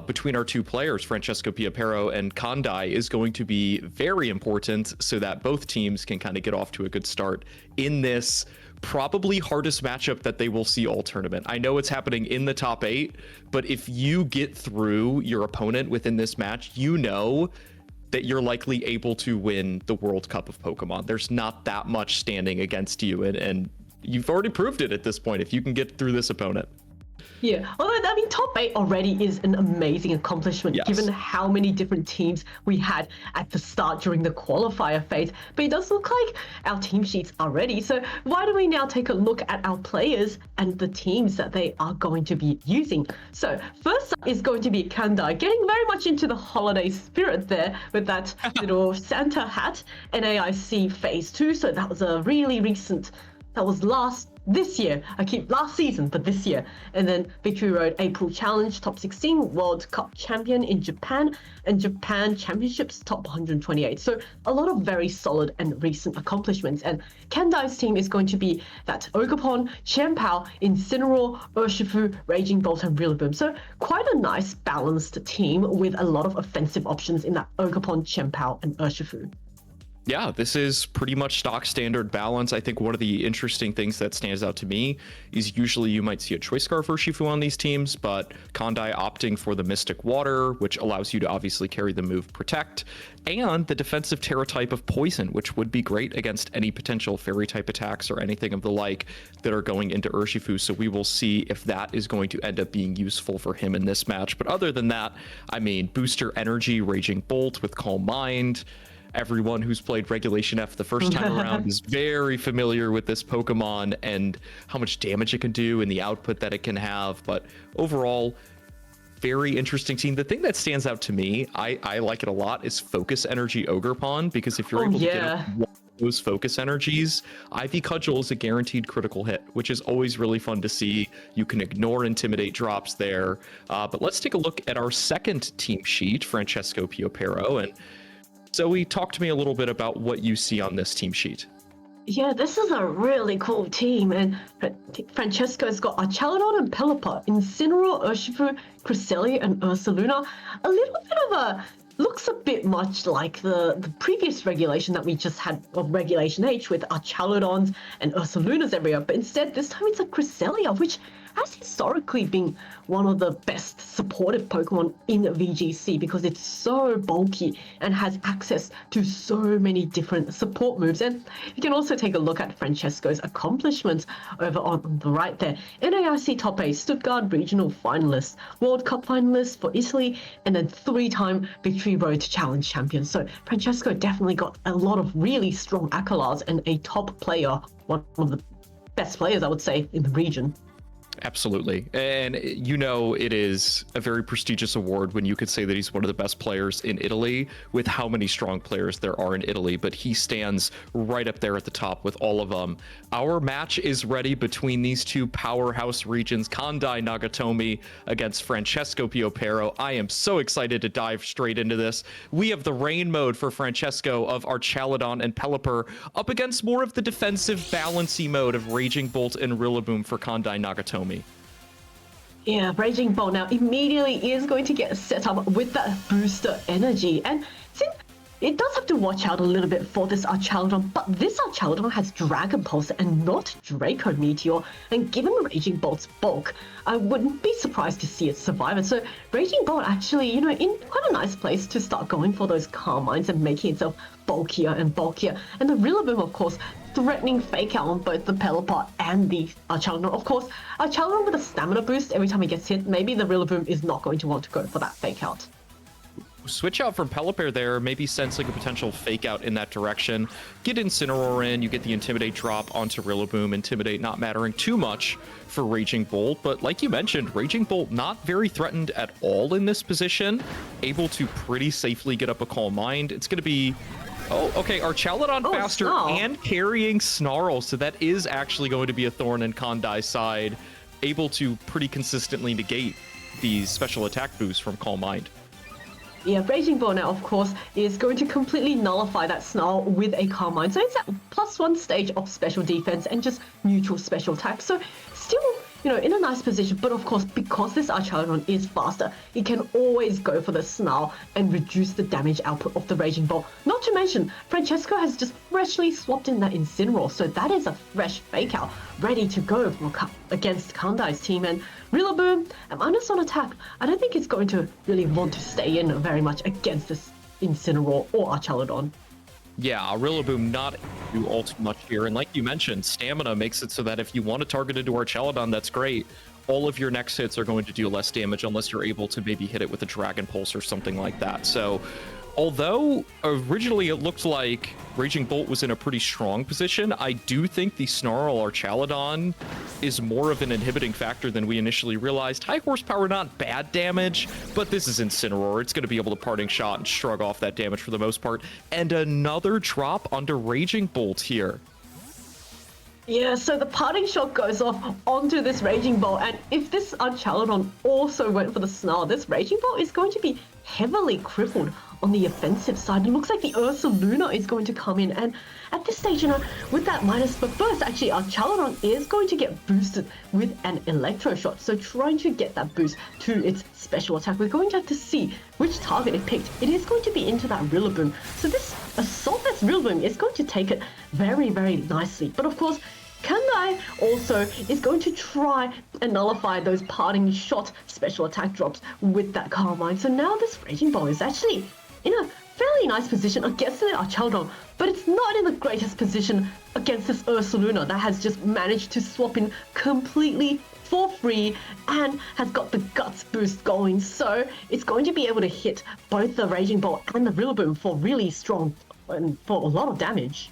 between our two players, Francesco Pio Pero and Kandai, is going to be very important so that both teams can kind of get off to a good start in this probably hardest matchup that they will see all tournament. I know it's happening in the top 8, but if you get through your opponent within this match, you know that you're likely able to win the World Cup of Pokemon. There's not that much standing against you, and you've already proved it at this point if you can get through this opponent. Yeah, although I mean, top 8 already is an amazing accomplishment, yes, given how many different teams we had at the start during the qualifier phase. But it does look like our team sheets are ready. So why don't we now take a look at our players and the teams that they are going to be using? So first up is going to be Kandai, getting very much into the holiday spirit there with that little Santa hat, NAIC Phase 2. So that was a really recent, that was this year. I keep last season, but this year. And then Victory Road April Challenge Top 16 World Cup Champion in Japan, and Japan Championships Top 128. So a lot of very solid and recent accomplishments. And Kandai's team is going to be that Ogerpon, Chien-Pao, Incineroar, Urshifu, Raging Bolt, and Rillaboom. So quite a nice balanced team with a lot of offensive options in that Ogerpon, Chien-Pao, and Urshifu. Yeah, this is pretty much stock standard balance. I think one of the interesting things that stands out to me is usually you might see a Choice Scarf Urshifu on these teams, but Kandai opting for the Mystic Water, which allows you to obviously carry the move Protect, and the defensive Terra type of Poison, which would be great against any potential Fairy type attacks or anything of the like that are going into Urshifu. So we will see if that is going to end up being useful for him in this match. But other than that, I mean, Booster Energy, Raging Bolt with Calm Mind. Everyone who's played Regulation F the first time around is very familiar with this Pokemon and how much damage it can do and the output that it can have. But overall, very interesting team. The thing that stands out to me, I like it a lot, is Focus Energy Ogerpon, because if you're able to get up one of those Focus Energies, Ivy Cudgel is a guaranteed critical hit, which is always really fun to see. You can ignore Intimidate drops there. But let's take a look at our second team sheet, Francesco Pio Pero, and Zoe, talk to me a little bit about what you see on this team sheet. Yeah, this is a really cool team, and Francesco's got Archaludon and Pelipper, Incineroar, Urshifu, Cresselia, and Ursaluna. A little bit of a looks a bit much like the previous regulation that we just had, of Regulation H, with Archaludons and Ursalunas everywhere, but instead this time it's a Cresselia, which has historically been one of the best supportive Pokemon in VGC because it's so bulky and has access to so many different support moves. And you can also take a look at Francesco's accomplishments over on the right there. NAIC Top 8, Stuttgart Regional Finalist, World Cup Finalist for Italy, and then 3-time Victory Road Challenge Champion. So Francesco definitely got a lot of really strong accolades and a top player, one of the best players, I would say, in the region. Absolutely. And you know, it is a very prestigious award when you could say that he's one of the best players in Italy with how many strong players there are in Italy, but he stands right up there at the top with all of them. Our match is ready between these two powerhouse regions, Kandai Nagatome against Francesco Pio Pero. I am so excited to dive straight into this. We have the rain mode for Francesco of Archaludon and Pelipper up against more of the defensive balancy mode of Raging Bolt and Rillaboom for Kandai Nagatome. Yeah, Raging Bolt now immediately is going to get set up with that booster energy. And since it does have to watch out a little bit for this Archaludon, but this Archaludon has Dragon Pulse and not Draco Meteor. And given Raging Bolt's bulk, I wouldn't be surprised to see it survive it. So Raging Bolt actually, you know, in quite a nice place to start going for those Calm Minds and making itself bulkier and bulkier. And the Rillaboom, of course, threatening Fake Out on both the Pelipper and the Archaludon. Of course, Archaludon with a stamina boost every time he gets hit, maybe the Rillaboom is not going to want to go for that Fake Out. Switch out from Pelipper there, maybe sensing a potential Fake Out in that direction. Get Incineroar in, you get the Intimidate drop onto Rillaboom. Intimidate not mattering too much for Raging Bolt, but like you mentioned, Raging Bolt not very threatened at all in this position, able to pretty safely get up a Calm Mind. It's going to be... Oh, okay, Archaludon faster and carrying Snarl, so that is actually going to be a thorn in Kandai's side, able to pretty consistently negate these special attack boosts from Calm Mind. Yeah, Raging Bolt now, of course, is going to completely nullify that Snarl with a Calm Mind. So it's at +1 stage of special defense and just neutral special attack. So still in a nice position. But of course, because this Archaludon is faster, it can always go for the Snarl and reduce the damage output of the Raging Bolt. Not to mention, Francesco has just freshly swapped in that Incineroar, so that is a fresh Fake Out, ready to go against Kandai's team. And Rillaboom, a minus on attack, I don't think it's going to really want to stay in very much against this Incineroar or Archaludon. Yeah, Rillaboom not do all too much here. And like you mentioned, stamina makes it so that if you want to target into Archaludon, that's great. All of your next hits are going to do less damage unless you're able to maybe hit it with a Dragon Pulse or something like that. So although originally it looked like Raging Bolt was in a pretty strong position, I do think the Snarl Archaludon is more of an inhibiting factor than we initially realized. High horsepower, not bad damage, but this is Incineroar. It's going to be able to Parting Shot and shrug off that damage for the most part. And another drop onto Raging Bolt here. Yeah, so the Parting Shot goes off onto this Raging Bolt, and if this Archaludon also went for the Snarl, this Raging Bolt is going to be heavily crippled on the offensive side. It looks like the Ursaluna is going to come in, and at this stage, with that minus, but first, actually, Archaludon is going to get boosted with an Electro Shot, so trying to get that boost to its special attack. We're going to have to see which target it picked. It is going to be into that Rillaboom, so this Assault-Vest Rillaboom is going to take it very, very nicely, but of course, Kandai also is going to try and nullify those Parting Shot special attack drops with that Carmine. So now this Raging Bolt is actually in a fairly nice position against the Archaludon, but it's not in the greatest position against this Ursaluna that has just managed to swap in completely for free and has got the Guts boost going. So it's going to be able to hit both the Raging Bolt and the Rillaboom for really strong and for a lot of damage.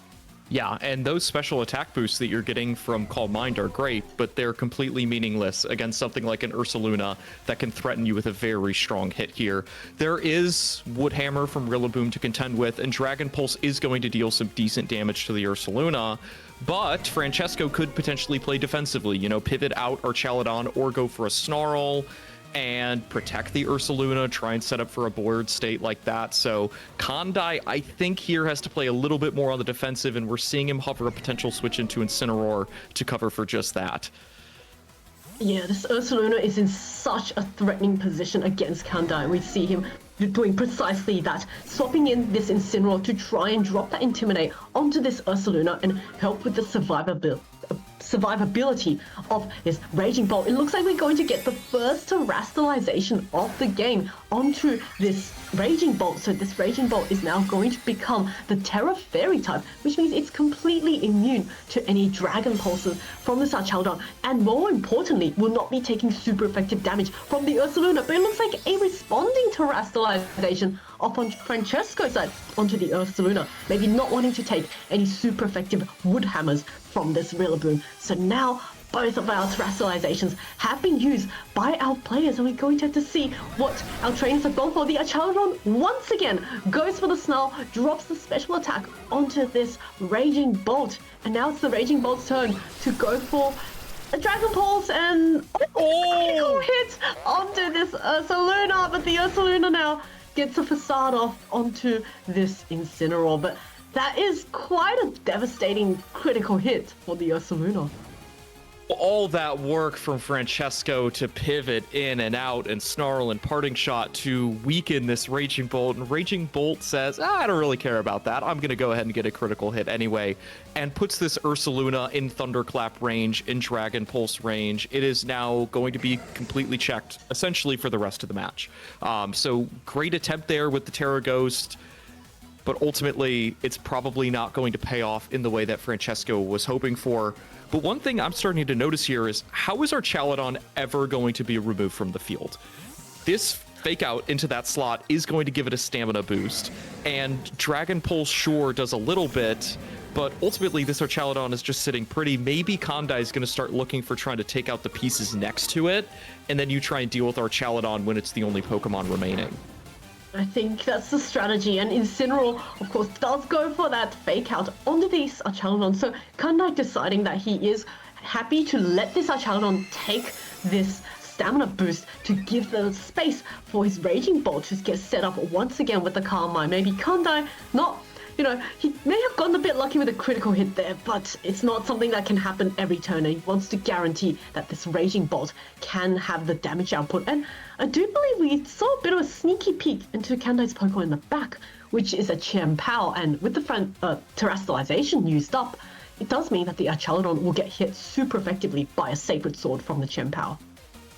Yeah, and those special attack boosts that you're getting from Calm Mind are great, but they're completely meaningless against something like an Ursaluna that can threaten you with a very strong hit here. There is Wood Hammer from Rillaboom to contend with, and Dragon Pulse is going to deal some decent damage to the Ursaluna, but Francesco could potentially play defensively, pivot out Archaludon or go for a Snarl and protect the Ursaluna, try and set up for a board state like that. So Kandai, I think, here has to play a little bit more on the defensive, and we're seeing him hover a potential switch into Incineroar to cover for just that. Yeah, this Ursaluna is in such a threatening position against Kandai. We see him doing precisely that, swapping in this Incineroar to try and drop that Intimidate onto this Ursaluna and help with the survivability of this Raging Bolt. It looks like we're going to get the first terastallization of the game onto this Raging Bolt. So this Raging Bolt is now going to become the Terra Fairy type, which means it's completely immune to any Dragon Pulses from this Archaludon, and more importantly, will not be taking super effective damage from the Ursaluna. But it looks like a responding terastallization off on Francesco's side onto the Ursaluna, maybe not wanting to take any super effective Wood Hammers from this Rillaboom. So now both of our terastallizations have been used by our players, and we're going to have to see what our trainers have gone for. The Archaludon once again goes for the Snarl, drops the special attack onto this Raging Bolt, and now it's the Raging Bolt's turn to go for a Dragon Pulse and critical hit onto this Ursaluna, but the Ursaluna now gets a facade off onto this Incineroar. But that is quite a devastating critical hit for the Ursaluna. All that work from Francesco to pivot in and out and Snarl and Parting Shot to weaken this Raging Bolt, and Raging Bolt says, I don't really care about that. I'm going to go ahead and get a critical hit anyway, and puts this Ursaluna in Thunderclap range, in Dragon Pulse range. It is now going to be completely checked, essentially, for the rest of the match. So great attempt there with the Terra Ghost, but ultimately it's probably not going to pay off in the way that Francesco was hoping for. But one thing I'm starting to notice here is, how is Archaludon ever going to be removed from the field? This Fake Out into that slot is going to give it a stamina boost, and Dragon Pulse sure does a little bit, but ultimately this Archaludon is just sitting pretty. Maybe Kandai is going to start looking for trying to take out the pieces next to it, and then you try and deal with Archaludon when it's the only Pokemon remaining. I think that's the strategy, and Incineroar, of course, does go for that Fake Out onto this Archaludon. So Kandai deciding that he is happy to let this Archaludon take this stamina boost to give the space for his Raging Bolt to get set up once again with the Calm Mind. Maybe Kandai not he may have gotten a bit lucky with a critical hit there, but it's not something that can happen every turn, and he wants to guarantee that this Raging Bolt can have the damage output. And I do believe we saw a bit of a sneaky peek into Kandai's Pokemon in the back, which is a Chien-Pao, and with the Terastallization used up, it does mean that the Archaludon will get hit super effectively by a Sacred Sword from the Chien-Pao.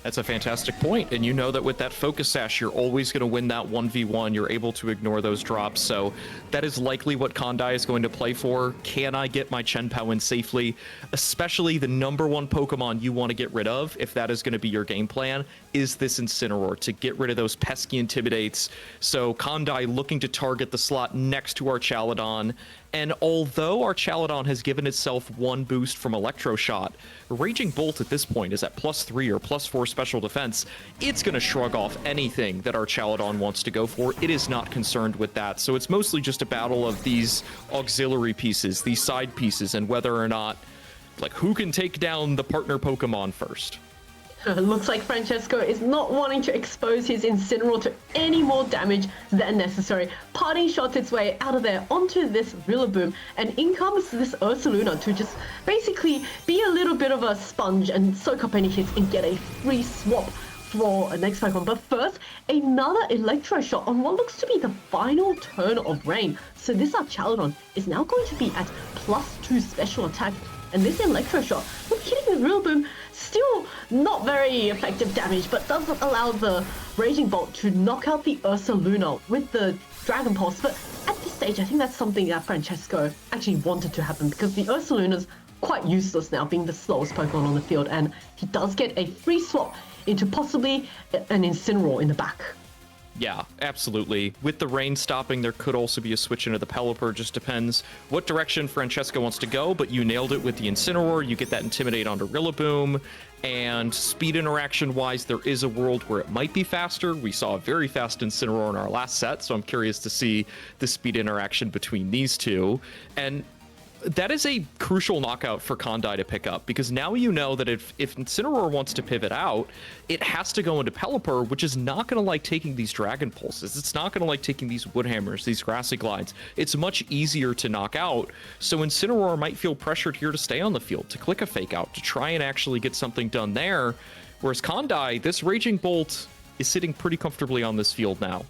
That's a fantastic point, and you know that with that Focus Sash, you're always going to win that 1v1. You're able to ignore those drops, so that is likely what Kandai is going to play for. Can I get my Chien-Pao in safely? Especially the number one Pokemon you want to get rid of, if that is going to be your game plan, is this Incineroar, to get rid of those pesky Intimidates. So Kandai looking to target the slot next to Archaludon, and although Archaludon has given itself one boost from Electro Shot, Raging Bolt at this point is at +3 or +4 special defense. It's going to shrug off anything that Archaludon wants to go for. It is not concerned with that. So it's mostly just a battle of these auxiliary pieces, these side pieces, and whether or not, like, who can take down the partner Pokemon first. Looks like Francesco is not wanting to expose his Incineroar to any more damage than necessary. Parting shots its way out of there onto this Rillaboom, and in comes this Ursaluna to just basically be a little bit of a sponge and soak up any hits and get a free swap for a next Pokemon. But first, another Electro Shot on what looks to be the final turn of Rain. So this Archaludon is now going to be at +2 special attack, and this Electro Shot, look, hitting the Rillaboom, still not very effective damage, but doesn't allow the Raging Bolt to knock out the Ursaluna with the Dragon Pulse. But at this stage, I think that's something that Francesco actually wanted to happen, because the Ursaluna's quite useless now, being the slowest Pokemon on the field, and he does get a free swap into possibly an Incineroar in the back. Yeah, absolutely. With the rain stopping, there could also be a switch into the Pelipper. Just depends what direction Francesco wants to go, but you nailed it with the Incineroar. You get that Intimidate onto Rillaboom, and speed interaction-wise, there is a world where it might be faster. We saw a very fast Incineroar in our last set, so I'm curious to see the speed interaction between these two. And that is a crucial knockout for Kandai to pick up, because now you know that if Incineroar wants to pivot out, it has to go into Pelipper, which is not going to like taking these Dragon Pulses. It's not going to like taking these Wood Hammers, these Grassy Glides. It's much easier to knock out, so Incineroar might feel pressured here to stay on the field, to click a Fake Out, to try and actually get something done there, whereas Kandai, this Raging Bolt is sitting pretty comfortably on this field now.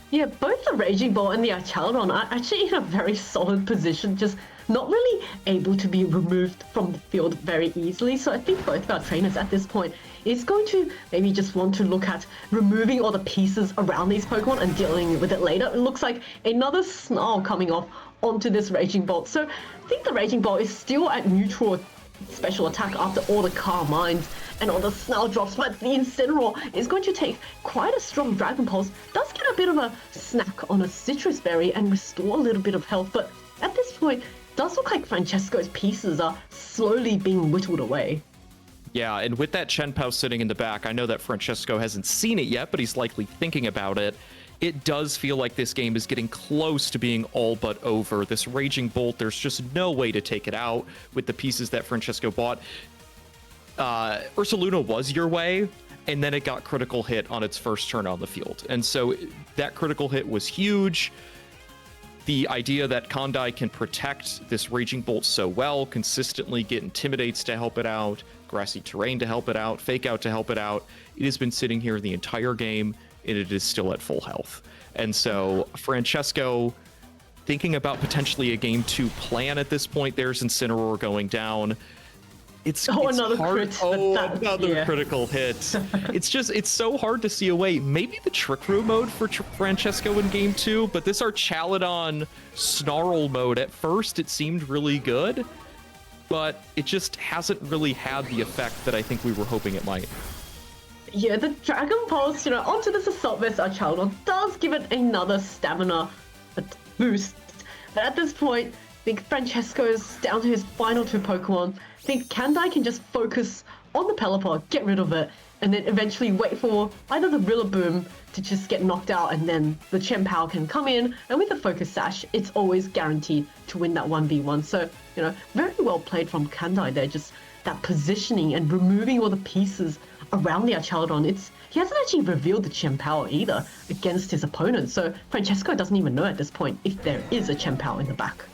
Yeah, both the Raging Bolt and the Archaludon are actually in a very solid position, just not really able to be removed from the field very easily. So I think both of our trainers at this point is going to maybe just want to look at removing all the pieces around these Pokemon and dealing with it later. It looks like another Snarl coming off onto this Raging Bolt. So I think the Raging Bolt is still at neutral special attack after all the Carmines and all the Snarl drops, but the Incineroar is going to take quite a strong Dragon Pulse, does get a bit of a snack on a Citrus Berry and restore a little bit of health, but at this point, it does look like Francesco's pieces are slowly being whittled away. Yeah, and with that Chien-Pao sitting in the back, I know that Francesco hasn't seen it yet, but he's likely thinking about it. It does feel like this game is getting close to being all but over. This Raging Bolt, there's just no way to take it out with the pieces that Francesco bought. Ursaluna was your way, and then it got critical hit on its first turn on the field. And so that critical hit was huge. The idea that Kandai can protect this Raging Bolt so well, consistently get Intimidates to help it out, Grassy Terrain to help it out, Fake Out to help it out, it has been sitting here the entire game, and it is still at full health. And so Francesco thinking about potentially a game 2 plan at this point. There's Incineroar going down. It's another hard. crit. Another critical hit. It's so hard to see a way. Maybe the Trick Room mode for Francesco in game 2, but this Archaludon Snarl mode, at first it seemed really good, but it just hasn't really had the effect that I think we were hoping it might. Yeah, the Dragon Pulse, onto this Assault Vest Archaludon does give it another stamina boost. But at this point, I think Francesco's down to his final 2 Pokemon. I think Kandai can just focus on the Pelipper, get rid of it, and then eventually wait for either the Rillaboom to just get knocked out, and then the Chien-Pao can come in, and with the Focus Sash, it's always guaranteed to win that 1v1. So, very well played from Kandai there, just that positioning and removing all the pieces around the Archaludon. It's he hasn't actually revealed the Chen Power either against his opponent. So Francesco doesn't even know at this point if there is a Chen Power in the back.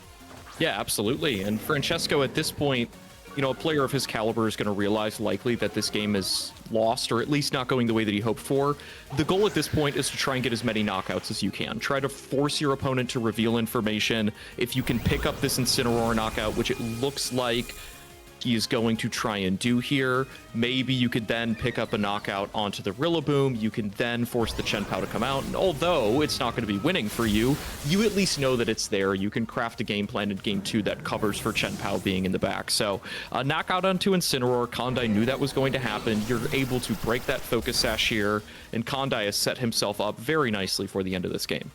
Yeah, absolutely. And Francesco at this point, you know, a player of his caliber is going to realize likely that this game is lost, or at least not going the way that he hoped for. The goal at this point is to try and get as many knockouts as you can. Try to force your opponent to reveal information. If you can pick up this Incineroar knockout, which it looks like he is going to try and do here, maybe you could then pick up a knockout onto the Rillaboom. You can then force the Chen Pao to come out, and although it's not going to be winning for you, you at least know that it's there. You can craft a game plan in game 2 that covers for Chen Pao being in the back. So a knockout onto Incineroar, Kandai knew that was going to happen. You're able to break that focus sash here, and Kandai has set himself up very nicely for the end of this game.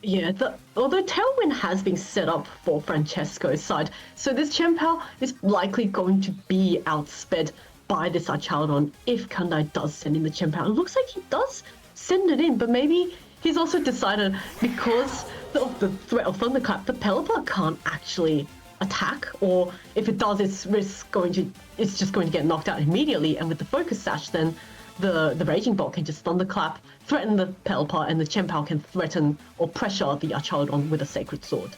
Yeah, although Tailwind has been set up for Francesco's side, so this Chen Pao is likely going to be outsped by this Archaludon if Kandai does send in the Chen Pao. It looks like he does send it in, but maybe he's also decided because of the threat of Thunderclap, the Pelipper can't actually attack, or if it does, it's just going to get knocked out immediately, and with the Focus Sash, then the Raging Bolt can just Thunderclap, threaten the Pelipper, and the Chen Pao can threaten or pressure the Archaludon with a Sacred Sword.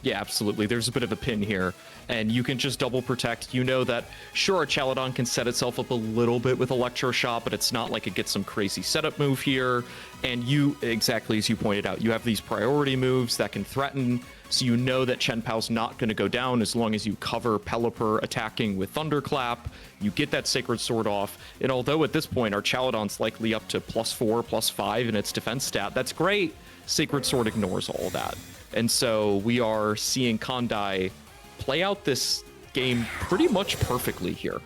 Yeah, absolutely. There's a bit of a pin here, and you can just double protect. You know that, sure, Archaludon can set itself up a little bit with Electroshock, but it's not like it gets some crazy setup move here. And you, exactly as you pointed out, you have these priority moves that can threaten, so you know that Chen Pao's not going to go down as long as you cover Pelipper attacking with Thunderclap. You get that Sacred Sword off, and although at this point Archaludon's likely up to +4, +5 in its defense stat, that's great. Sacred Sword ignores all of that. And so we are seeing Kandai play out this game pretty much perfectly here.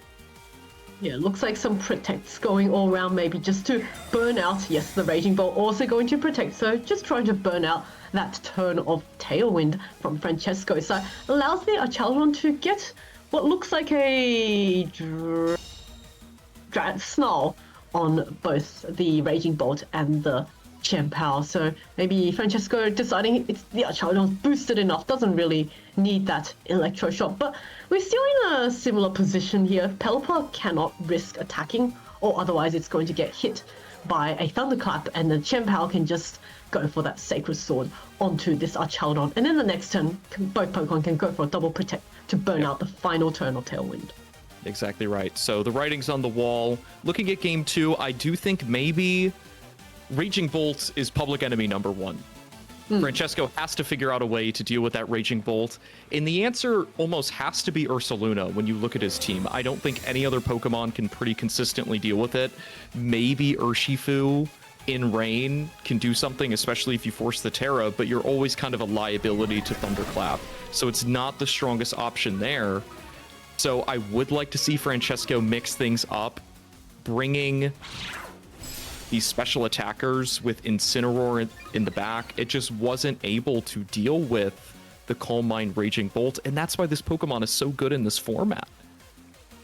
Yeah, looks like some protects going all around, maybe just to burn out. Yes, the Raging Bolt also going to protect, so just trying to burn out that turn of Tailwind from Francesco. So allows the Archaludon to get what looks like a Snarl on both the Raging Bolt and the Chen Pao. So maybe Francesco deciding it's the Archaludon's boosted enough, doesn't really need that Electroshock. But we're still in a similar position here. Pelipper cannot risk attacking, or otherwise it's going to get hit by a Thunderclap, and the Chen Pao can just go for that Sacred Sword onto this Archaludon. And then the next turn, both Pokemon can go for a double protect to burn out the final turn of Tailwind. Exactly right. So the writing's on the wall. Looking at game 2, I do think maybe Raging Bolt is public enemy number 1. Francesco has to figure out a way to deal with that Raging Bolt, and the answer almost has to be Ursaluna when you look at his team. I don't think any other Pokemon can pretty consistently deal with it. Maybe Urshifu in rain can do something, especially if you force the Terra, but you're always kind of a liability to Thunderclap, so it's not the strongest option there. So I would like to see Francesco mix things up, bringing these special attackers with Incineroar in the back. It just wasn't able to deal with the Calm Mind Raging Bolt, and that's why this Pokemon is so good in this format.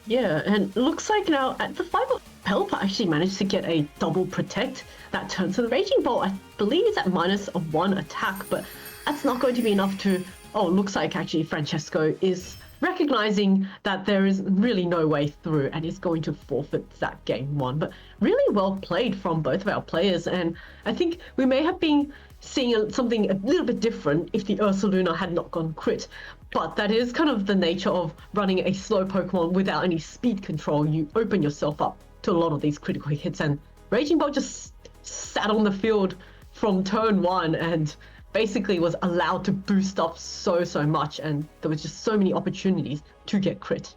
Yeah, and it looks like now at the 5 of Pelipper actually managed to get a double protect that turn. So the Raging Bolt, I believe, is at -1 attack, but that's not going to be enough to... Oh, it looks like actually Francesco is recognizing that there is really no way through and is going to forfeit that game 1. But really well played from both of our players, and I think we may have been seeing something a little bit different if the Ursaluna had not gone crit. But that is kind of the nature of running a slow Pokemon without any speed control. You open yourself up to a lot of these critical hits, and Raging Bolt just sat on the field from turn 1 and basically was allowed to boost up so much, and there was just so many opportunities to get crit.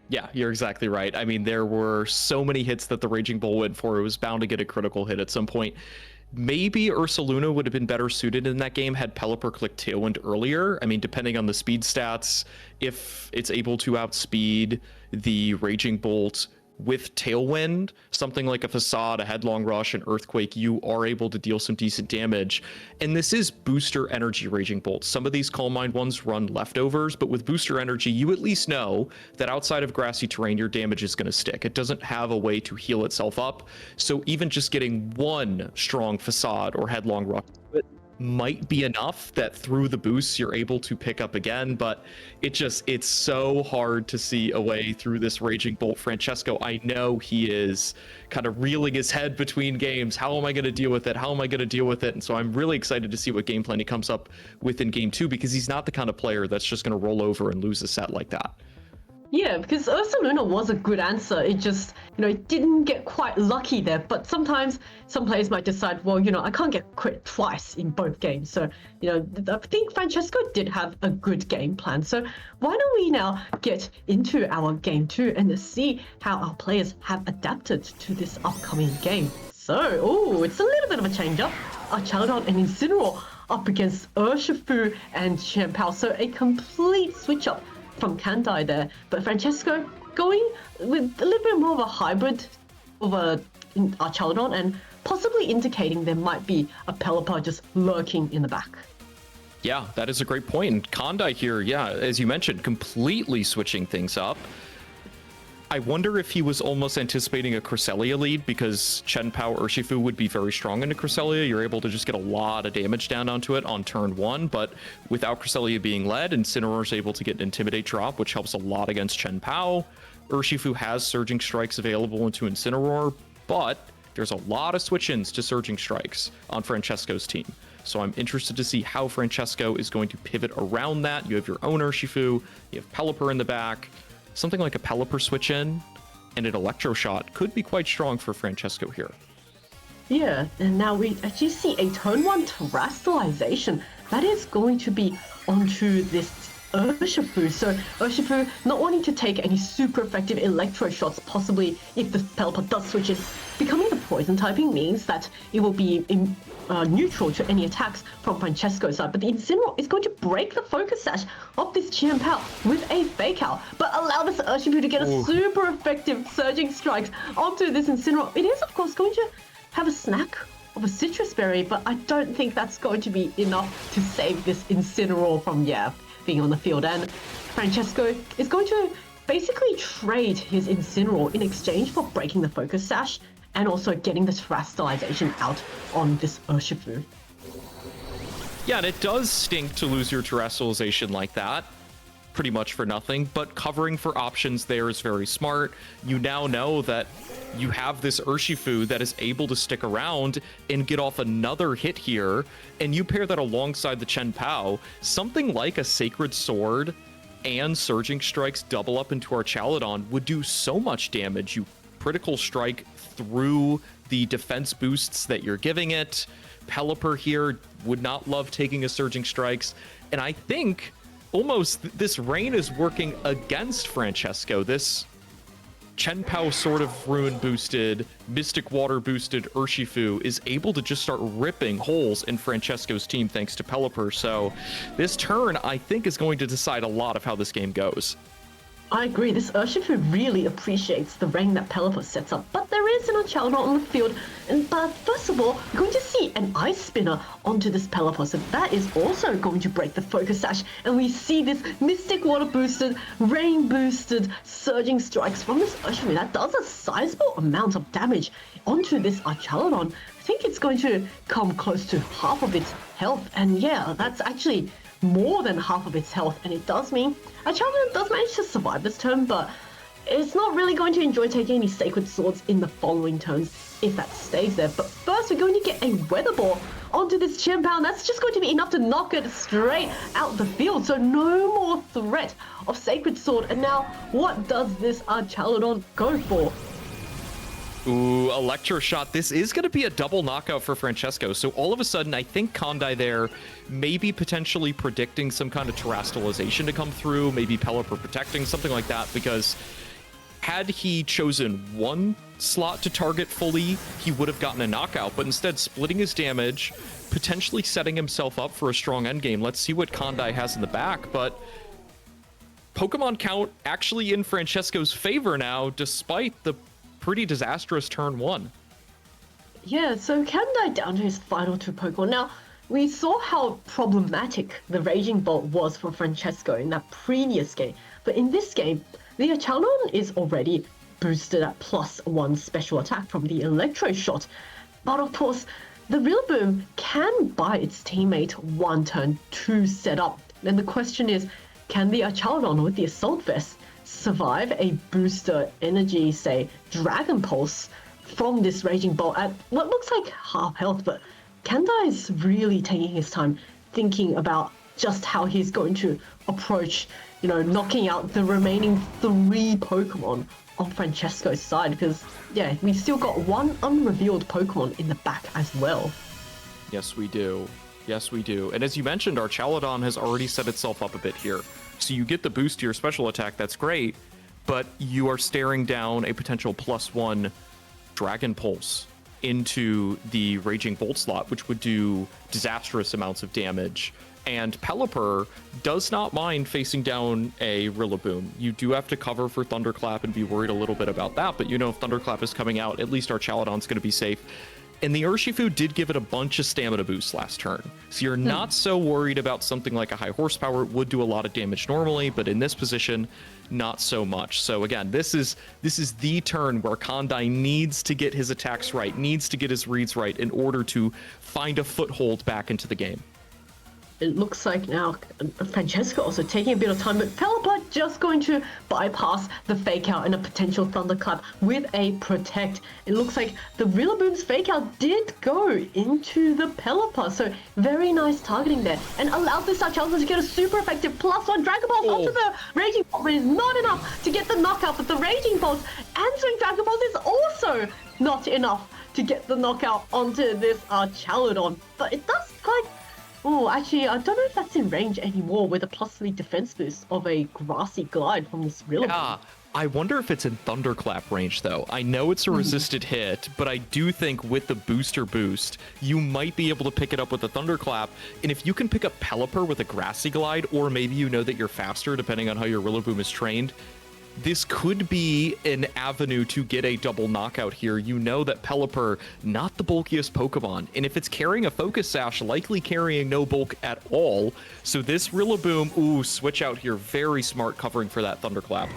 Yeah, you're exactly right. I mean, there were so many hits that the Raging Bull went for. It was bound to get a critical hit at some point. Maybe Ursaluna would have been better suited in that game had Pelipper clicked Tailwind earlier. I mean, depending on the speed stats, if it's able to outspeed the Raging Bolt with Tailwind, something like a Facade, a Headlong Rush, an Earthquake, you are able to deal some decent damage. And this is booster energy Raging Bolts. Some of these Calm Mind ones run leftovers, but with booster energy, you at least know that outside of grassy terrain, your damage is going to stick. It doesn't have a way to heal itself up. So even just getting one strong Facade or Headlong Rush might be enough that through the boosts you're able to pick up again, but it's so hard to see a way through this Raging Bolt. Francesco, I know he is kind of reeling his head between games. How am I going to deal with it? How am I going to deal with it? And so I'm really excited to see what game plan he comes up with in game 2, because he's not the kind of player that's just going to roll over and lose a set like that. Yeah, because Ursaluna was a good answer. It just, it didn't get quite lucky there. But sometimes some players might decide, well, I can't get crit twice in both games. So, I think Francesco did have a good game plan. So why don't we now get into our game 2 and see how our players have adapted to this upcoming game. So, it's a little bit of a change-up. Chaladon and Incineroar up against Urshifu and Chien-Pao. So a complete switch-up from Kandai there, but Francesco going with a little bit more of a hybrid of a Chaladon and possibly indicating there might be a Pelipper just lurking in the back. Yeah, that is a great point. And Kandai here, yeah, as you mentioned, completely switching things up. I wonder if he was almost anticipating a Cresselia lead, because Chien-Pao Urshifu would be very strong into Cresselia. You're able to just get a lot of damage down onto it on turn 1, but without Cresselia being led, Incineroar is able to get an Intimidate drop, which helps a lot against Chien-Pao. Urshifu has Surging Strikes available into Incineroar, but there's a lot of switch-ins to Surging Strikes on Francesco's team. So I'm interested to see how Francesco is going to pivot around that. You have your own Urshifu, you have Pelipper in the back. Something like a Pelipper switch in and an Electro Shot could be quite strong for Francesco here. Yeah, and now we actually see a turn 1 Terastallization. That is going to be onto this Urshifu. So Urshifu not wanting to take any super effective Electro Shots, possibly if the Pelipper does switch in. Becoming the Poison typing means that it will be neutral to any attacks from Francesco's side, but the Incineroar is going to break the focus sash of this Chien-Pao with a Fake Out, but allow this Urshifu to get a super effective Surging Strikes onto this Incineroar. It is, of course, going to have a snack of a Citrus Berry, but I don't think that's going to be enough to save this Incineroar from, being on the field. And Francesco is going to basically trade his Incineroar in exchange for breaking the focus sash and also getting the Terastallization out on this Urshifu. Yeah, and it does stink to lose your Terastallization like that, pretty much for nothing, but covering for options there is very smart. You now know that you have this Urshifu that is able to stick around and get off another hit here, and you pair that alongside the Chien-Pao, something like a Sacred Sword and Surging Strikes double up into our Chaladon would do so much damage. You critical strike through the defense boosts that you're giving it. Pelipper here would not love taking a Surging Strikes, and I think almost this rain is working against Francesco. This Chien-Pao Sword of Ruin boosted, Mystic Water boosted Urshifu is able to just start ripping holes in Francesco's team thanks to Pelipper. So this turn, I think, is going to decide a lot of how this game goes. I agree, this Urshifu really appreciates the rain that Pelipper sets up, but there is an Chaladon on the field, but first of all, we're going to see an Ice Spinner onto this Pelipper, so that is also going to break the focus sash, and we see this Mystic Water boosted, Rain boosted, Surging Strikes from this Urshifu. That does a sizable amount of damage onto this Chaladon. I think it's going to come close to half of its health, and yeah, that's actually more than half of its health, and it does mean Chaladon does manage to survive this turn, but it's not really going to enjoy taking any Sacred Swords in the following turns if that stays there. But first, we're going to get a Weather Ball onto this Chien-Pao, and that's just going to be enough to knock it straight out the field, so no more threat of Sacred Sword. And now, what does this Chaladon go for? Ooh, Electro Shot. This is going to be a double knockout for Francesco. So all of a sudden, I think Kandai there maybe potentially predicting some kind of Terastallization to come through, maybe Pelipper protecting, something like that, because had he chosen one slot to target fully, he would have gotten a knockout, but instead splitting his damage, potentially setting himself up for a strong endgame. Let's see what Kandai has in the back, but Pokemon count actually in Francesco's favor now, despite the pretty disastrous turn 1. Yeah, so Kandai down to his final 2 Pokemon. Now, we saw how problematic the Raging Bolt was for Francesco in that previous game, but in this game, the Chaladon is already boosted at +1 special attack from the Electro Shot. But of course, the Rillaboom can buy its teammate one turn to set up. And the question is, can the Archaludon with the Assault Vest survive a booster energy, say, Dragon Pulse from this Raging Bolt at what looks like half health? But Kandai is really taking his time thinking about just how he's going to approach, knocking out the remaining 3 Pokemon on Francesco's side, because, yeah, we've still got one unrevealed Pokemon in the back as well. Yes, we do. Yes, we do. And as you mentioned, our Archaludon has already set itself up a bit here. So you get the boost to your special attack, that's great, but you are staring down a potential +1 Dragon Pulse into the Raging Bolt slot, which would do disastrous amounts of damage. And Pelipper does not mind facing down a Rillaboom. You do have to cover for Thunderclap and be worried a little bit about that, but if Thunderclap is coming out, at least our Archaludon's going to be safe. And the Urshifu did give it a bunch of stamina boosts last turn. So you're not so worried about something like a high horsepower. It would do a lot of damage normally, but in this position, not so much. So again, this is the turn where Kandai needs to get his attacks right, needs to get his reads right in order to find a foothold back into the game. It looks like now Francesco also taking a bit of time, but Pelipper just going to bypass the fake out and a potential Thunderclap with a Protect. It looks like the Rillaboom's fake out did go into the Pelipper, so very nice targeting there, and allowed this Archaludon to get a super effective +1 Dragon Pulse onto the Raging Bolt, but it's not enough to get the knockout. But the Raging Pulse answering Dragon Pulse is also not enough to get the knockout onto this Archaludon. But it does Oh, actually, I don't know if that's in range anymore with a +3 defense boost of a Grassy Glide from this Rillaboom. Yeah, I wonder if it's in Thunderclap range, though. I know it's a resisted hit, but I do think with the booster boost, you might be able to pick it up with a Thunderclap. And if you can pick up Pelipper with a Grassy Glide, or maybe that you're faster, depending on how your Rillaboom is trained, this could be an avenue to get a double knockout here. That Pelipper, not the bulkiest Pokemon, and if it's carrying a Focus Sash, likely carrying no bulk at all. So this Rillaboom, switch out here, very smart covering for that Thunderclap.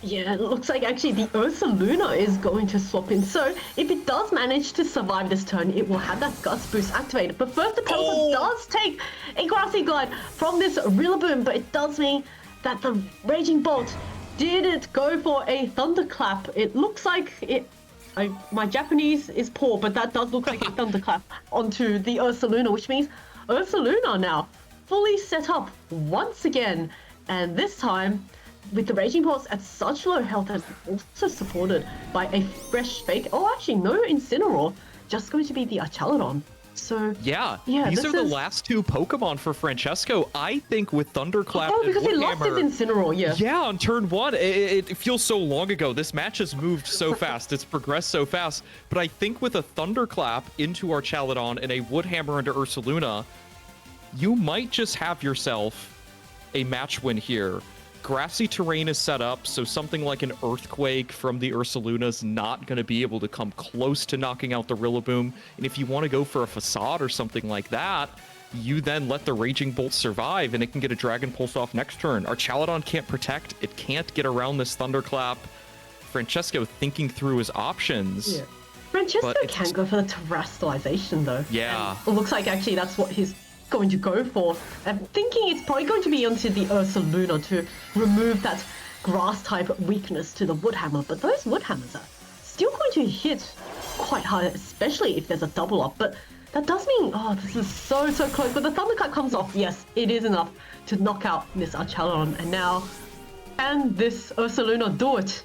Yeah, it looks like actually the Ursaluna is going to swap in. So if it does manage to survive this turn, it will have that Gust Boost activated. But first, the Pelipper does take a Grassy Glide from this Rillaboom, but it does mean that the Raging Bolt didn't go for a Thunderclap. It looks like my Japanese is poor, but that does look like a Thunderclap onto the Ursaluna, which means Ursaluna now fully set up once again. And this time, with the Raging Pulse at such low health and also supported by a fresh fake. Oh, actually, no Incineroar, just going to be the Archaludon. So yeah, these are the last 2 Pokemon for Francesco. I think with Thunderclap and because he lost his Incineroar, yeah, on turn 1, it feels so long ago. This match has moved so fast, it's progressed so fast. But I think with a Thunderclap into Archaludon and a Woodhammer into Ursaluna, you might just have yourself a match win here. Grassy terrain is set up, so something like an Earthquake from the Ursaluna is not going to be able to come close to knocking out the Rillaboom. And if you want to go for a Facade or something like that, you then let the Raging Bolt survive, and it can get a Dragon Pulse off next turn. Archaludon can't protect. It can't get around this Thunderclap. Francesco thinking through his options. Yeah. Francesco can go for the Terrestrialization, though. Yeah. And it looks like actually that's what he's going to go for. I'm thinking it's probably going to be onto the Ursaluna to remove that grass type weakness to the Woodhammer, but those Woodhammers are still going to hit quite hard, especially if there's a double up. But that does mean, this is so close. But the Thunderclap comes off. Yes, it is enough to knock out this Archaludon. And now, can this Ursaluna do it?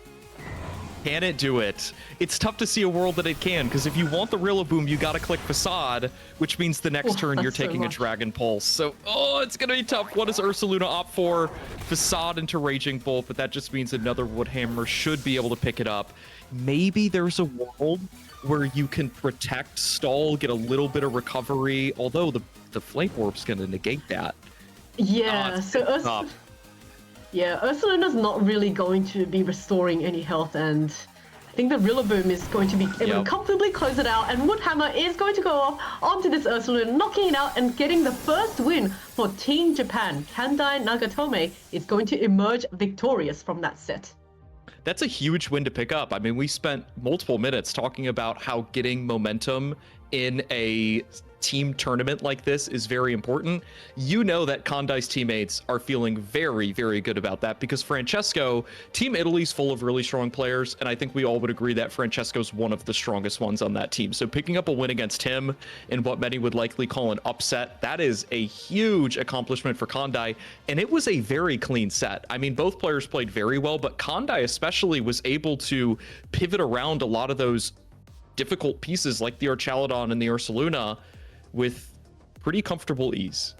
Can it do it? It's tough to see a world that it can, because if you want the Rillaboom, you gotta click Facade, which means the next turn you're taking a Dragon Pulse. So, it's gonna be tough. What does Ursaluna opt for? Facade into Raging Bolt, but that just means another Woodhammer should be able to pick it up. Maybe there's a world where you can protect, stall, get a little bit of recovery, although the Flame Orb's gonna negate that. Yeah, Ursaluna's not really going to be restoring any health, and I think the Rillaboom is going to be able to comfortably close it out, and Woodhammer is going to go off onto this Ursaluna, knocking it out and getting the first win for Team Japan. Kandai Nagatome is going to emerge victorious from that set. That's a huge win to pick up. I mean, we spent multiple minutes talking about how getting momentum in a team tournament like this is very important. You know that Kandai's teammates are feeling very, very good about that because Francesco, Team Italy's full of really strong players, and I think we all would agree that Francesco's one of the strongest ones on that team. So picking up a win against him in what many would likely call an upset, that is a huge accomplishment for Kandai, and it was a very clean set. I mean, both players played very well, but Kandai especially was able to pivot around a lot of those difficult pieces like the Archaludon and the Ursaluna with pretty comfortable ease.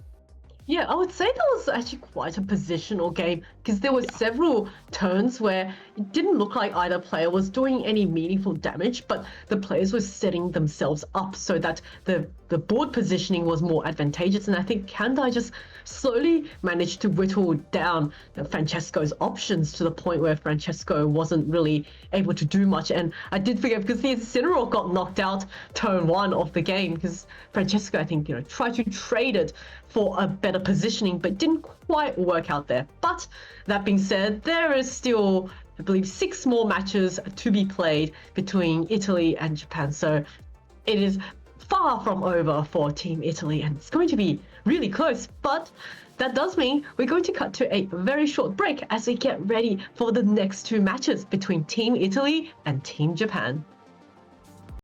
Yeah, I would say that was actually quite a positional game because there were several turns where it didn't look like either player was doing any meaningful damage, but the players were setting themselves up so that the board positioning was more advantageous. And I think Kandai just slowly managed to whittle down Francesco's options to the point where Francesco wasn't really able to do much. And I did forget because the Incineroar got knocked out turn 1 of the game because Francesco, I think, tried to trade it for a better positioning, but didn't quite work out there. But that being said, there is still, I believe, 6 more matches to be played between Italy and Japan. So it is far from over for Team Italy, and it's going to be really close. But that does mean we're going to cut to a very short break as we get ready for the next 2 matches between Team Italy and Team Japan.